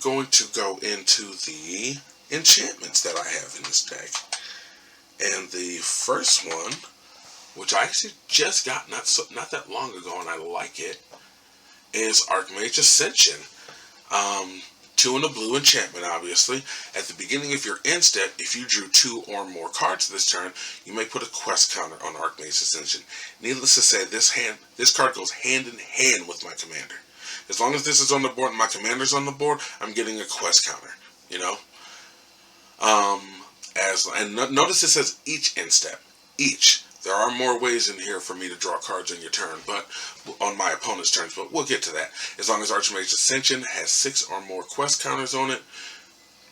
going to go into the enchantments that I have in this deck. And the first one, which I actually just got not that long ago, and I like it, is Archmage Ascension. 2 in a blue enchantment, obviously. At the beginning of your end step, if you drew 2 or more cards this turn, you may put a quest counter on Archmage Ascension. Needless to say, this card goes hand in hand with my commander. As long as this is on the board and my commander's on the board, I'm getting a quest counter, you know? Notice it says each end step. Each. There are more ways in here for me to draw cards on your turn, but on my opponent's turns, but we'll get to that. As long as Archmage Ascension has 6 or more quest counters on it,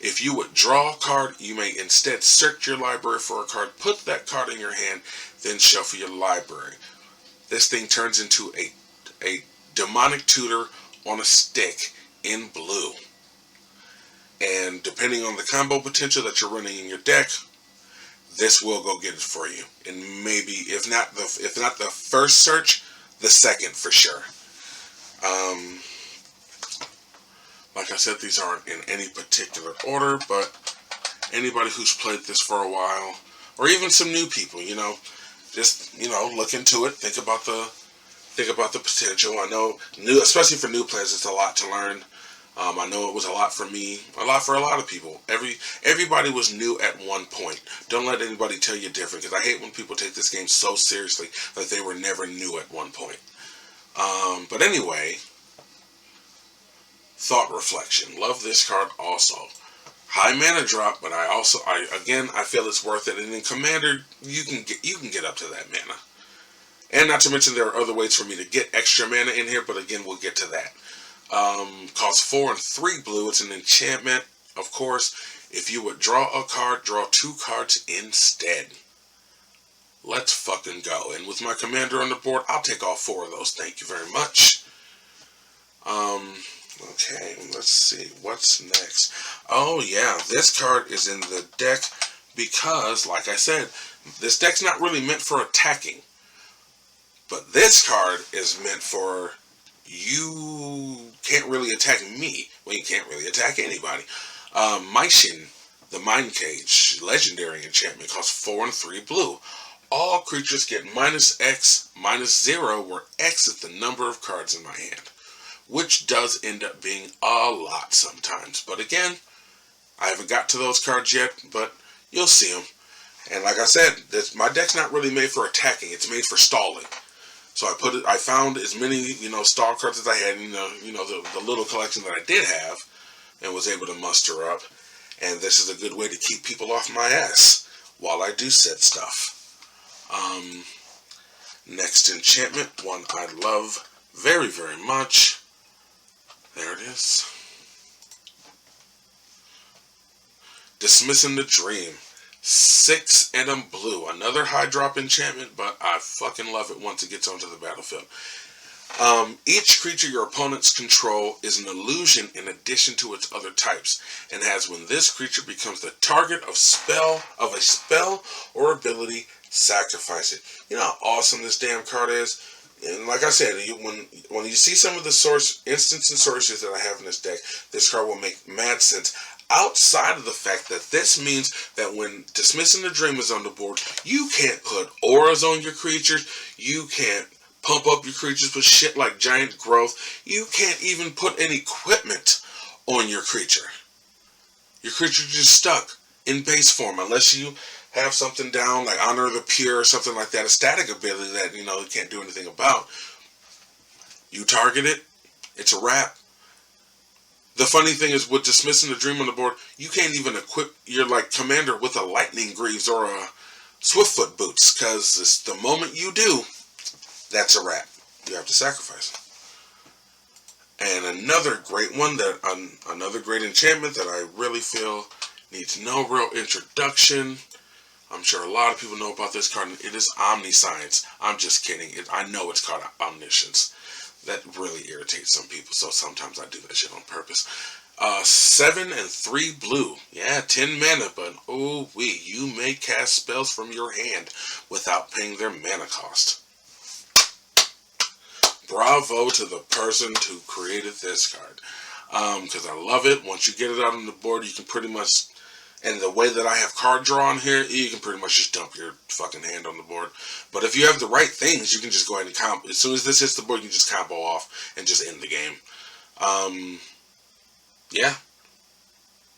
if you would draw a card, you may instead search your library for a card, put that card in your hand, then shuffle your library. This thing turns into a demonic tutor on a stick in blue. And depending on the combo potential that you're running in your deck, this will go get it for you. And maybe, if not the first search, the second for sure. Like I said, these aren't in any particular order, but anybody who's played this for a while, or even some new people, you know, just, you know, look into it, think about the potential. I know, especially for new players, it's a lot to learn. I know it was a lot for me, a lot for a lot of people. Everybody was new at one point. Don't let anybody tell you different, because I hate when people take this game so seriously that they were never new at one point. But anyway, Thought Reflection. Love this card also. High mana drop, but I feel it's worth it. And in Commander, you can get up to that mana. And not to mention there are other ways for me to get extra mana in here, but again, we'll get to that. Costs 4 and 3 blue. It's an enchantment, of course. If you would draw a card, draw 2 cards instead. Let's fucking go. And with my commander on the board, I'll take all 4 of those. Thank you very much. Okay, let's see. What's next? Oh, yeah. This card is in the deck because, like I said, this deck's not really meant for attacking. But this card is meant for, you can't really attack me. Well, you can't really attack anybody. Maishin, the Mind Cage, legendary enchantment, costs 4 and 3 blue. All creatures get -X, -0, where X is the number of cards in my hand. Which does end up being a lot sometimes. But again, I haven't got to those cards yet, but you'll see them. And like I said, my deck's not really made for attacking. It's made for stalling. So I found as many, stall cards as I had, the little collection that I did have, and was able to muster up. And this is a good way to keep people off my ass while I do said stuff. Next enchantment, one I love very, very much. There it is. Dismissing the Dream. 6 and a blue. Another high drop enchantment, but I fucking love it once it gets onto the battlefield. Each creature your opponents control is an illusion in addition to its other types, and has, when this creature becomes the target of a spell or ability, sacrifice it. You know how awesome this damn card is? And like I said, when you see some of the instants and sorceries that I have in this deck, this card will make mad sense. Outside of the fact that this means that when Dismissing the Dream is on the board, you can't put auras on your creatures, you can't pump up your creatures with shit like Giant Growth, you can't even put an equipment on your creature. Your creature's just stuck in base form, unless you have something down like Honor of the Pure or something like that, a static ability that, you can't do anything about. You target it, it's a wrap. The funny thing is, with Dismissing the Dream on the board, you can't even equip your commander with a Lightning Greaves or a Swiftfoot Boots, because the moment you do, that's a wrap. You have to sacrifice it. And another great one, another great enchantment that I really feel needs no real introduction. I'm sure a lot of people know about this card. It is Omniscience. I'm just kidding. I know it's called Omniscience. That really irritates some people, so sometimes I do that shit on purpose. 7 and 3 blue. Yeah, 10 mana, but ooh-wee, you may cast spells from your hand without paying their mana cost. Bravo to the person who created this card. because I love it. Once you get it out on the board, you can pretty much, and the way that I have card draw on here, you can pretty much just dump your fucking hand on the board. But if you have the right things, you can just go ahead and combo. As soon as this hits the board, you can just combo off and just end the game. Yeah,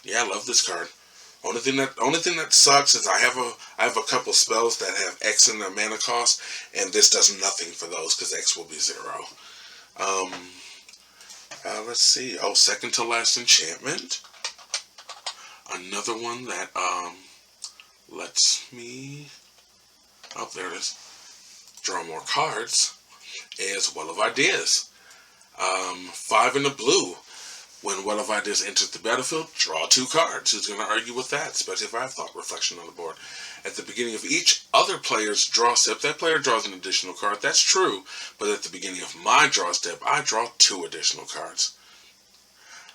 yeah, I love this card. Only thing that sucks is I have a couple spells that have X in their mana cost, and this does nothing for those because X will be 0. Um, let's see. Oh, second to last enchantment. Another one that lets me. Oh, there it is. Draw more cards. Is Well of Ideas. 5 in the blue. When Well of Ideas enters the battlefield, draw 2 cards. Who's going to argue with that? Especially if I have Thought Reflection on the board. At the beginning of each other player's draw step, that player draws an additional card. That's true. But at the beginning of my draw step, I draw 2 additional cards.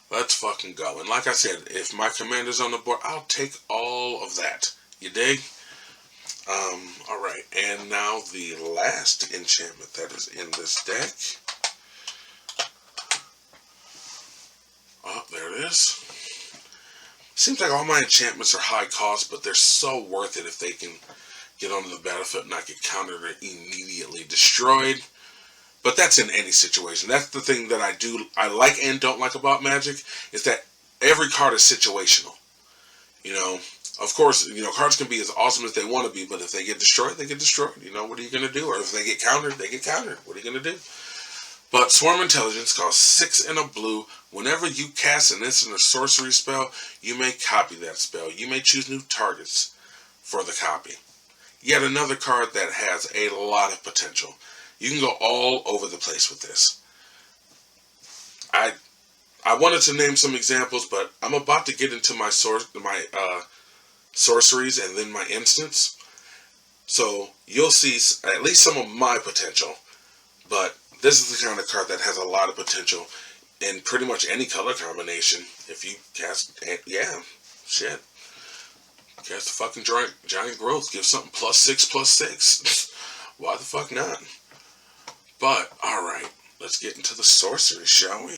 Let's fucking go. And like I said, if my commander's on the board, I'll take all of that. You dig? Alright. And now the last enchantment that is in this deck. Oh, there it is. Seems like all my enchantments are high cost, but they're so worth it if they can get onto the battlefield and not get countered or immediately destroyed. But that's in any situation. That's the thing that I like and don't like about Magic, is that every card is situational. You know, of course, cards can be as awesome as they want to be, but if they get destroyed, they get destroyed. What are you going to do? Or if they get countered, they get countered. What are you going to do? But Swarm Intelligence costs 6 in a blue. Whenever you cast an instant or sorcery spell, you may copy that spell. You may choose new targets for the copy. Yet another card that has a lot of potential. You can go all over the place with this. I wanted to name some examples, but I'm about to get into my sorceries and then my instants. So you'll see at least some of my potential. But this is the kind of card that has a lot of potential in pretty much any color combination. If you cast, yeah, shit. Cast a fucking giant growth. Give something +6/+6. Why the fuck not? But, alright, let's get into the sorcery, shall we?